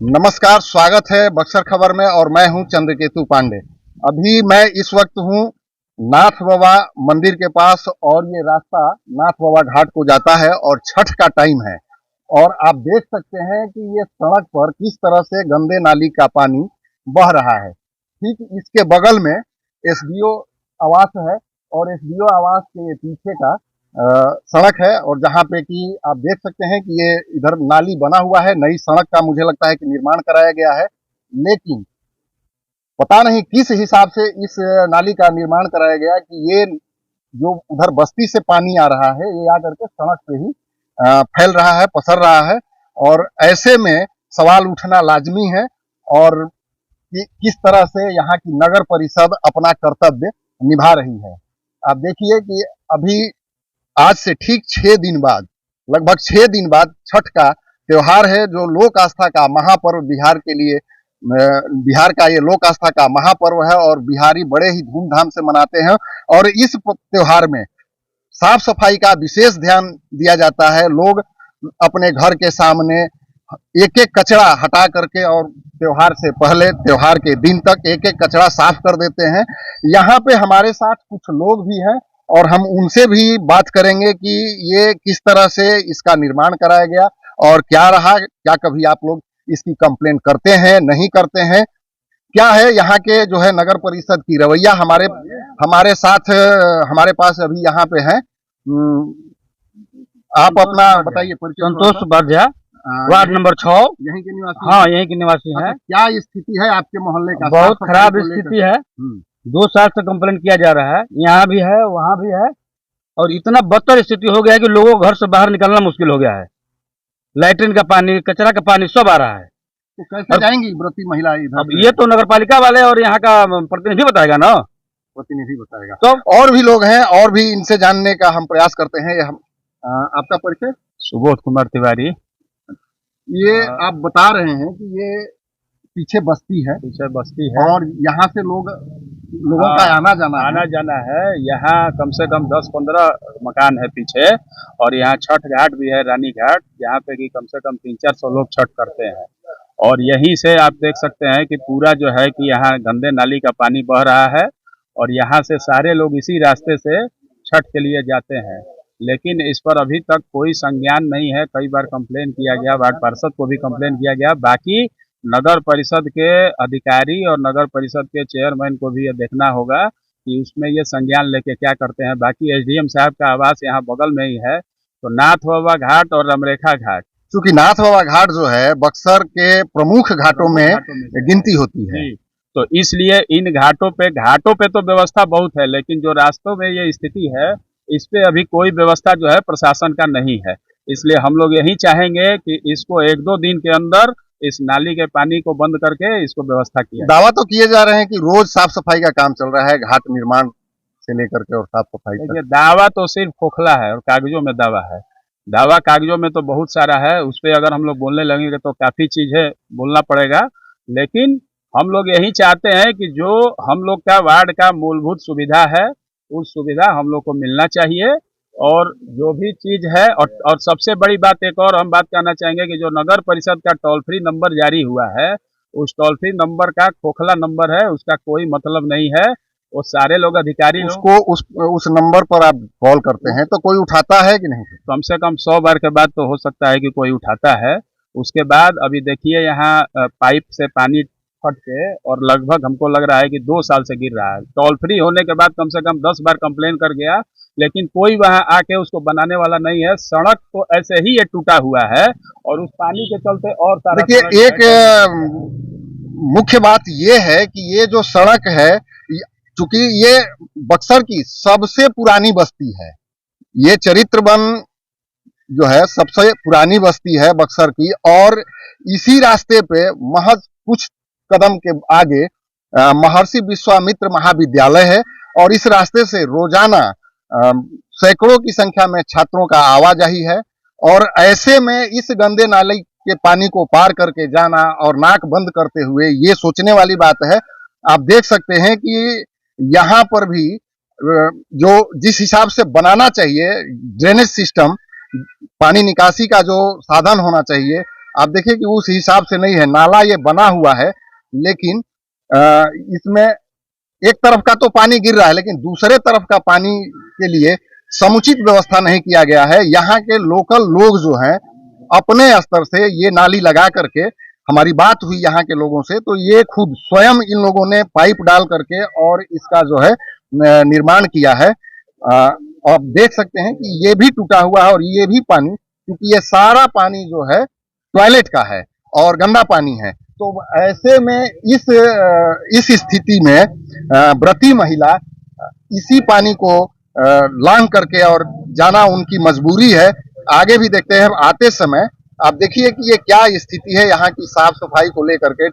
नमस्कार, स्वागत है बक्सर खबर में और मैं हूं चंद्रकेतु पांडे। अभी मैं इस वक्त हूं नाथ बाबा मंदिर के पास और ये रास्ता नाथ बाबा घाट को जाता है और छठ का टाइम है और आप देख सकते हैं कि ये सड़क पर किस तरह से गंदे नाली का पानी बह रहा है। ठीक इसके बगल में एसडीओ आवास है और एसडीओ आवास के पीछे का सड़क है और जहाँ पे कि आप देख सकते हैं कि ये इधर नाली बना हुआ है। नई सड़क का मुझे लगता है कि निर्माण कराया गया है, लेकिन पता नहीं किस हिसाब से इस नाली का निर्माण कराया गया कि ये जो उधर बस्ती से पानी आ रहा है ये आकर के सड़क पे ही फैल रहा है, पसर रहा है और ऐसे में सवाल उठना लाजमी है और कि किस तरह से यहाँ की नगर परिषद अपना कर्तव्य निभा रही है। आप देखिए कि अभी आज से ठीक 6 दिन बाद, लगभग 6 दिन बाद छठ का त्योहार है, जो लोक आस्था का महापर्व बिहार के लिए, बिहार का ये लोक आस्था का महापर्व है और बिहारी बड़े ही धूमधाम से मनाते हैं। और इस त्योहार में साफ सफाई का विशेष ध्यान दिया जाता है। लोग अपने घर के सामने एक एक कचरा हटा करके और त्योहार से पहले त्योहार के दिन तक एक एक कचरा साफ कर देते हैं। यहाँ पे हमारे साथ कुछ लोग भी हैं और हम उनसे भी बात करेंगे कि ये किस तरह से इसका निर्माण कराया गया और क्या रहा, क्या कभी आप लोग इसकी कंप्लेंट करते हैं, नहीं करते हैं, क्या है यहाँ के जो है नगर परिषद की रवैया। हमारे साथ हमारे पास अभी यहाँ पे हैं। आप अपना बताइए। संतोष बर्जा, वार्ड नंबर 6, यहीं के निवासी? हाँ, यहीं के निवासी हैं। क्या स्थिति है आपके मोहल्ले का? बहुत खराब स्थिति है। 2 साल से कंप्लेंट किया जा रहा है, यहाँ भी है, वहाँ भी है और इतना बदतर स्थिति हो गया है कि लोगों को घर से बाहर निकलना मुश्किल हो गया है। लैट्रिन का पानी, कचरा का पानी सब आ रहा है। तो कैसे जाएंगी व्रती महिला इधर? अब ये तो नगर पालिका वाले और यहाँ का प्रतिनिधि बताएगा ना। प्रतिनिधि बताएगा। तो और भी लोग हैं और भी इनसे जानने का हम प्रयास करते हैं। आपका परिचय? सुबोध कुमार तिवारी। ये आप बता रहे हैं कि ये पीछे बस्ती है और यहाँ से लोगों का आना जाना है। यहाँ कम से कम 10-15 मकान है पीछे और यहाँ छठ घाट भी है, रानी घाट, जहाँ पे कि कम से कम 300-400 लोग छठ करते हैं। और यहीं से आप देख सकते हैं कि पूरा जो है कि यहाँ गंदे नाली का पानी बह रहा है और यहाँ से सारे लोग इसी रास्ते से छठ के लिए जाते हैं, लेकिन इस पर अभी तक कोई संज्ञान नहीं है। कई बार कंप्लेन किया गया, वार्ड पार्षद को भी कंप्लेन किया गया। बाकी नगर परिषद के अधिकारी और नगर परिषद के चेयरमैन को भी ये देखना होगा कि उसमें ये संज्ञान लेके क्या करते हैं। बाकी एसडीएम साहब का आवास यहाँ बगल में ही है। तो नाथ बाबा घाट और रमरेखा घाट, क्योंकि नाथ बाबा घाट जो है बक्सर के प्रमुख घाटों में गिनती होती है, तो इसलिए इन घाटों पे तो व्यवस्था बहुत है, लेकिन जो रास्तों में ये स्थिति है इस पे अभी कोई व्यवस्था जो है प्रशासन का नहीं है। इसलिए हम लोग यही चाहेंगे कि इसको 1-2 दिन के अंदर इस नाली के पानी को बंद करके इसको व्यवस्था किया। दावा तो किए जा रहे हैं कि रोज साफ सफाई का काम चल रहा है, घाट निर्माण से लेकर के और साफ सफाई का। दावा तो सिर्फ खोखला है और कागजों में दावा है। दावा कागजों में तो बहुत सारा है, उस पर अगर हम लोग बोलने लगेंगे तो काफी चीजें बोलना पड़ेगा। लेकिन हम लोग यही चाहते हैं कि जो हम लोग का वार्ड का मूलभूत सुविधा है उस सुविधा हम लोग को मिलना चाहिए और जो भी चीज है। और सबसे बड़ी बात एक और हम बात कहना चाहेंगे कि जो नगर परिषद का टोल फ्री नंबर जारी हुआ है उस टोल फ्री नंबर का खोखला नंबर है, उसका कोई मतलब नहीं है। वो सारे लोग अधिकारी उसको उस नंबर पर आप कॉल करते हैं तो कोई उठाता है कि नहीं? कम से कम 100 बार के बाद तो हो सकता है कि कोई उठाता है। उसके बाद अभी देखिए यहाँ पाइप से पानी फट के और लगभग हमको लग रहा है कि 2 साल से गिर रहा है। टोल फ्री होने के बाद कम से कम 10 बार कंप्लेन कर गया, लेकिन कोई वहां आके उसको बनाने वाला नहीं है। सड़क तो ऐसे ही ये टूटा हुआ है और उस पानी के चलते और सारा। देखिए, एक मुख्य बात ये है कि ये जो सड़क है, चूंकि ये बक्सर की सबसे पुरानी बस्ती है, ये चरित्रवन जो है सबसे पुरानी बस्ती है बक्सर की और इसी रास्ते पे महज कुछ कदम के आगे महर्षि विश्वामित्र महाविद्यालय है और इस रास्ते से रोजाना सैकड़ों की संख्या में छात्रों का आवाजाही है। और ऐसे में इस गंदे नाले के पानी को पार करके जाना और नाक बंद करते हुए, ये सोचने वाली बात है। आप देख सकते हैं कि यहाँ पर भी जो जिस हिसाब से बनाना चाहिए ड्रेनेज सिस्टम, पानी निकासी का जो साधन होना चाहिए, आप देखिए कि उस हिसाब से नहीं है, नाला ये बना हुआ है, लेकिन इसमें एक तरफ का तो पानी गिर रहा है, लेकिन दूसरे तरफ का पानी के लिए समुचित व्यवस्था नहीं किया गया है। यहाँ के लोकल लोग जो हैं अपने स्तर से ये नाली लगा करके, हमारी बात हुई यहाँ के लोगों से, तो ये खुद स्वयं इन लोगों ने पाइप डाल करके और इसका जो है निर्माण किया है। आप देख सकते हैं कि ये भी टूटा हुआ है और ये भी पानी, क्योंकि ये सारा पानी जो है टॉयलेट का है और गंदा पानी है। तो ऐसे में इस स्थिति में व्रती महिला इसी पानी को लांग करके और जाना उनकी मजबूरी है। आगे भी देखते हैं आते समय। आप देखिए कि ये क्या स्थिति है यहाँ की साफ सफाई को लेकर के।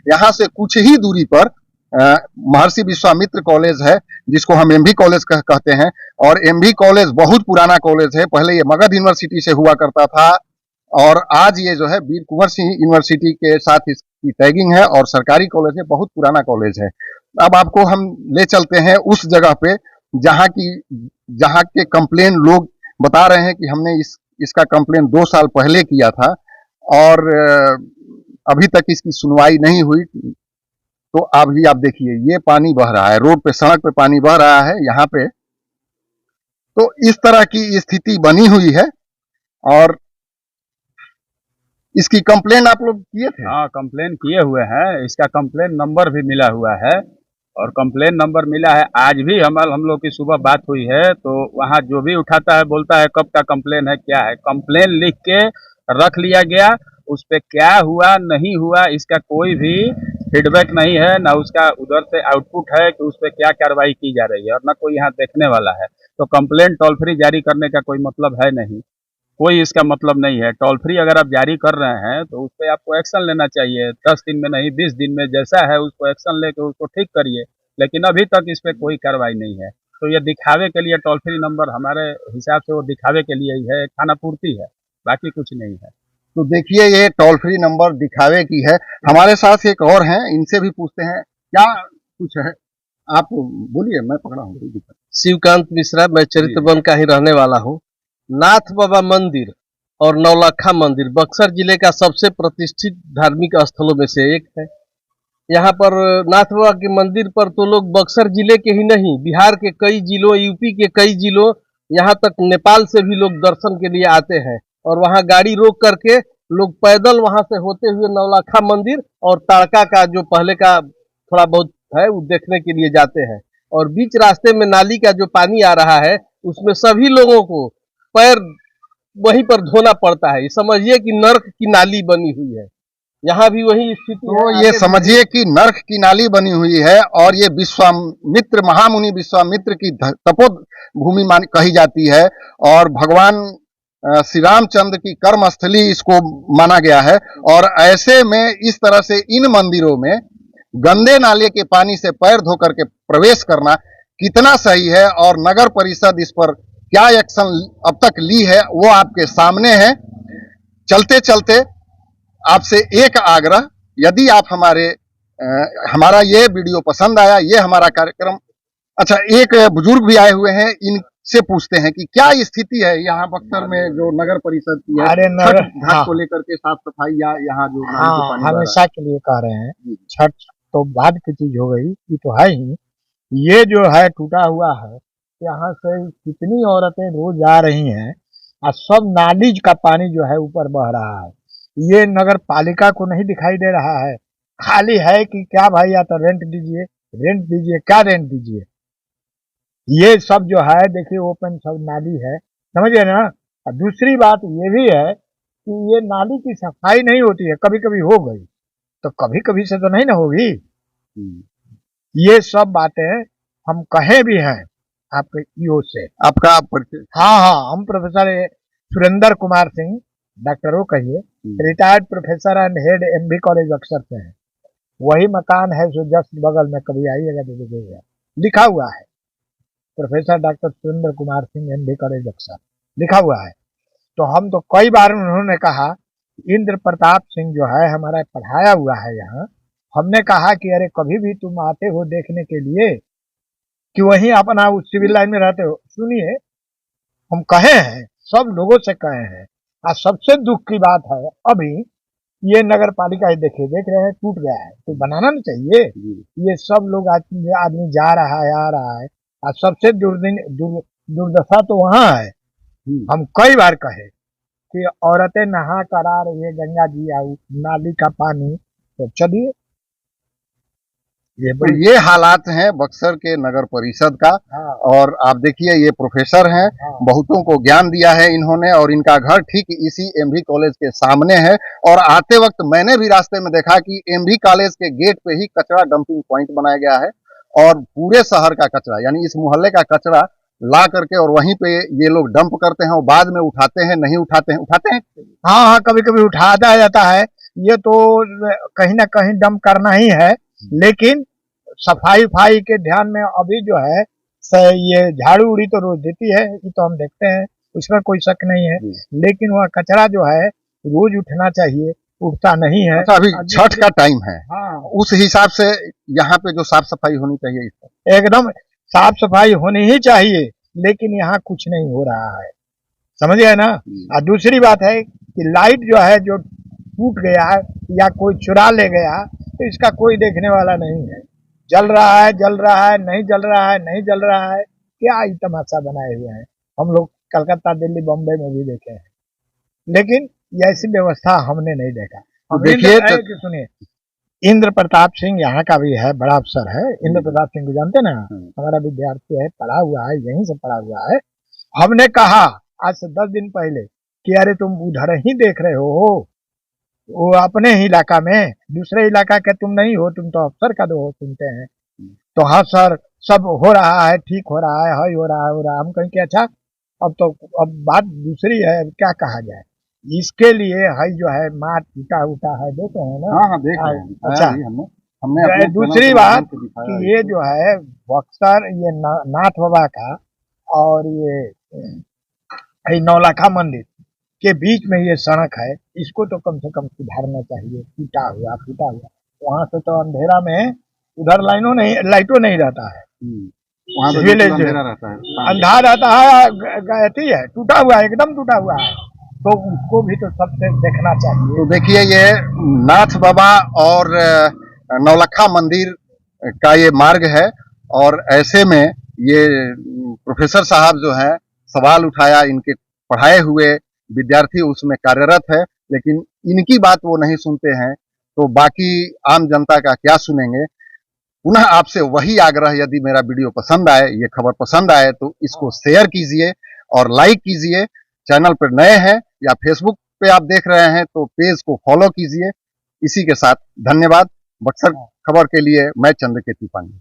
यहाँ से कुछ ही दूरी पर महर्षि विश्वामित्र कॉलेज है, जिसको हम एमवी कॉलेज कहते हैं, और एमवी कॉलेज बहुत पुराना कॉलेज है। पहले ये मगध यूनिवर्सिटी से हुआ करता था और आज ये जो है वीर कुंवर सिंह यूनिवर्सिटी के साथ इसकी टैगिंग है और सरकारी कॉलेज है, बहुत पुराना कॉलेज है। अब आपको हम ले चलते हैं उस जगह पे जहाँ के कंप्लेन लोग बता रहे हैं कि हमने इसका कंप्लेन 2 साल पहले किया था और अभी तक इसकी सुनवाई नहीं हुई। तो अभी आप देखिए ये पानी बह रहा है, रोड पे, सड़क पे पानी बह रहा है यहाँ पे। तो इस तरह की स्थिति बनी हुई है और इसकी कंप्लेन आप लोग किए थे? हाँ, कंप्लेन किए हुए हैं। इसका कंप्लेन नंबर भी मिला हुआ है और कंप्लेन नंबर मिला है। आज भी हम लोग की सुबह बात हुई है, तो वहाँ जो भी उठाता है बोलता है कब का कंप्लेन है, क्या है। कंप्लेन लिख के रख लिया गया, उस पर क्या हुआ नहीं हुआ इसका कोई भी फीडबैक नहीं है, ना उसका उधर से आउटपुट है कि उस पर क्या कार्रवाई की जा रही है, और ना कोई यहाँ देखने वाला है। तो कंप्लेन टोल फ्री जारी करने का कोई मतलब है नहीं, कोई इसका मतलब नहीं है। टोल फ्री अगर आप जारी कर रहे हैं तो उस पर आपको एक्शन लेना चाहिए, 10 दिन में नहीं 20 दिन में, जैसा है उसको एक्शन लेके उसको ठीक करिए। लेकिन अभी तक इस पर कोई कार्रवाई नहीं है। तो ये दिखावे के लिए टोल फ्री नंबर हमारे हिसाब से वो दिखावे के लिए ही है, खाना पूर्ति है, बाकी कुछ नहीं है। तो देखिए ये टोल फ्री नंबर दिखावे की है। हमारे साथ एक और हैं, इनसे भी पूछते हैं क्या कुछ है। आप बोलिए, मैं पकड़ा हूँ। शिवकांत मिश्रा, मैं चरित्रवन का ही रहने वाला हूँ। नाथ बाबा मंदिर और नौलखा मंदिर बक्सर जिले का सबसे प्रतिष्ठित धार्मिक स्थलों में से एक है। यहाँ पर नाथ बाबा के मंदिर पर तो लोग बक्सर जिले के ही नहीं, बिहार के कई जिलों, यूपी के कई जिलों, यहाँ तक नेपाल से भी लोग दर्शन के लिए आते हैं और वहाँ गाड़ी रोक करके लोग पैदल वहाँ से होते हुए नौलखा मंदिर और ताड़का का जो पहले का थोड़ा बहुत है वो देखने के लिए जाते हैं। और बीच रास्ते में नाली का जो पानी आ रहा है उसमें सभी लोगों को पैर वहीं पर धोना पड़ता है। समझिए कि नर्क की नाली बनी हुई है, यहाँ भी वही स्थिति तो है। ये समझिए कि नर्क की नाली बनी हुई है और ये विश्वामित्र, महामुनि विश्वामित्र की तपोभूमि कही जाती है और भगवान श्री रामचंद्र की कर्मस्थली इसको माना गया है। और ऐसे में इस तरह से इन मंदिरों में गंदे नाले के पानी से पैर धो करके प्रवेश करना कितना सही है और नगर परिषद इस पर क्या एक्शन अब तक ली है वो आपके सामने है। चलते चलते आपसे एक आग्रह, यदि आप हमारा ये वीडियो पसंद आया, ये हमारा कार्यक्रम, अच्छा एक बुजुर्ग भी आए हुए हैं, इनसे पूछते हैं कि क्या स्थिति है यहाँ बक्सर में जो नगर परिषद की है छठ घाट को लेकर के, साफ सफाई या यहाँ जो हमेशा के लिए कह रहे हैं। छठ तो बाद की चीज हो गई, ये तो है ही। ये जो है टूटा हुआ है, यहाँ से कितनी औरतें रोज आ रही हैं और सब नालीज का पानी जो है ऊपर बह रहा है। ये नगर पालिका को नहीं दिखाई दे रहा है, खाली है कि क्या भाई या तो रेंट दीजिए, रेंट दीजिए, क्या रेंट दीजिए। ये सब जो है देखिए ओपन सब नाली है, समझिए ना। और दूसरी बात ये भी है कि ये नाली की सफाई नहीं होती है, कभी कभी हो गई तो कभी कभी से तो नहीं ना होगी। ये सब बातें हम कहे भी हैं आपके ईओ से। आपका हाँ, हम प्रोफेसर सुरेंद्र कुमार सिंह, डॉक्टर कहिए, retired professor and head MV college Buxar से हैं। वही मकान है जो जस्ट बगल में, कभी आइएगा तो देखिएगा, लिखा हुआ है professor doctor Surendra Kumar Singh MV college Buxar, लिखा हुआ है। तो हम तो कई बार उन्होंने कहा, इंद्र प्रताप सिंह जो है हमारा पढ़ाया हुआ है यहाँ, हमने कहा कि अरे कभी भी तुम आते हो देखने के लिए कि वहीं अपना उस सिविल लाइन में रहते हो, सुनिए हम कहे हैं, सब लोगों से कहे हैं। और सबसे दुख की बात है, अभी ये नगर पालिका ये देख रहे हैं टूट गया है, तो बनाना नहीं चाहिए। ये सब लोग आदमी जा रहा है, आ रहा है, और सबसे दुर्दशा तो वहाँ है। हम कई बार कहे कि औरतें नहा कर आ रही है गंगा जी आऊ नाली का पानी, तो चलिए तो ये हालात हैं बक्सर के नगर परिषद का। हाँ, और आप देखिए ये प्रोफेसर हैं, हाँ, बहुतों को ज्ञान दिया है इन्होंने, और इनका घर ठीक इसी एमवी कॉलेज के सामने है। और आते वक्त मैंने भी रास्ते में देखा कि एमवी कॉलेज के गेट पे ही कचरा डंपिंग पॉइंट बनाया गया है, और पूरे शहर का कचरा यानी इस मोहल्ले का कचरा ला करके और वहीं पे ये लोग डंप करते हैं, और बाद में उठाते हैं, नहीं उठाते हैं। हाँ हाँ, कभी कभी उठाया जाता है। ये तो कहीं ना कहीं डंप करना ही है, लेकिन सफाई के ध्यान में अभी जो है ये झाड़ू उड़ी तो रोज देती है, ये तो हम देखते हैं, उसमें कोई शक नहीं है। लेकिन वह कचरा जो है रोज उठना चाहिए, उठता नहीं है। अच्छा, अभी छठ का टाइम है। हाँ, उस हिसाब से यहाँ पे जो साफ सफाई होनी चाहिए, एकदम साफ सफाई होनी ही चाहिए, लेकिन यहाँ कुछ नहीं हो रहा है, समझ गए ना। और दूसरी बात है कि लाइट जो है जो टूट गया है या कोई चुरा ले गया, तो इसका कोई देखने वाला नहीं है। जल रहा है, नहीं जल रहा है, नहीं जल रहा है, क्या ही तमाशा बनाए हुए हैं। हम लोग कलकत्ता, दिल्ली, बॉम्बे में भी देखे हैं, लेकिन ये ऐसी व्यवस्था हमने नहीं देखा। तो देखिए सुनिए, इंद्र प्रताप सिंह यहाँ का भी है, बड़ा अफसर है। इंद्र प्रताप सिंह को जानते ना, हमारा विद्यार्थी है, पढ़ा हुआ है, यहीं से पढ़ा हुआ है। हमने कहा आज से 10 दिन पहले कि अरे तुम उधर ही देख रहे हो, वो अपने ही इलाका में, दूसरे इलाका के तुम नहीं हो, तुम तो अफसर का दो हो, सुनते हैं। तो हाँ सर, सब हो रहा है, ठीक हो रहा है, हो रहा है। हम कहें कि अच्छा, अब बात दूसरी है, क्या कहा जाए। इसके लिए है जो है मार टूटा है, देखे हैं ना। हाँ देख रहे हैं। अच्छा, हमने दूसरी बात कि ये जो है बक्सर, ये नाथ बाबा का और ये नौलखा मंदिर के बीच में ये सड़क है, इसको तो कम से कम सुधारना चाहिए। टूटा हुआ वहां से तो अंधेरा में, उधर लाइटों नहीं रहता है, अंधा रहता है, टूटा हुआ है, एकदम टूटा हुआ है, तो उसको भी तो सबसे देखना चाहिए। तो देखिए ये नाथ बाबा और नौलखा मंदिर का ये मार्ग है, और ऐसे में ये प्रोफेसर साहब जो है सवाल उठाया, इनके पढ़ाए हुए विद्यार्थी उसमें कार्यरत है, लेकिन इनकी बात वो नहीं सुनते हैं, तो बाकी आम जनता का क्या सुनेंगे। पुनः आपसे वही आग्रह, यदि मेरा वीडियो पसंद आए, ये खबर पसंद आए, तो इसको शेयर कीजिए और लाइक कीजिए। चैनल पर नए हैं या फेसबुक पे आप देख रहे हैं तो पेज को फॉलो कीजिए। इसी के साथ धन्यवाद। बक्सर खबर के लिए मैं चंद्रकेतु पांडे।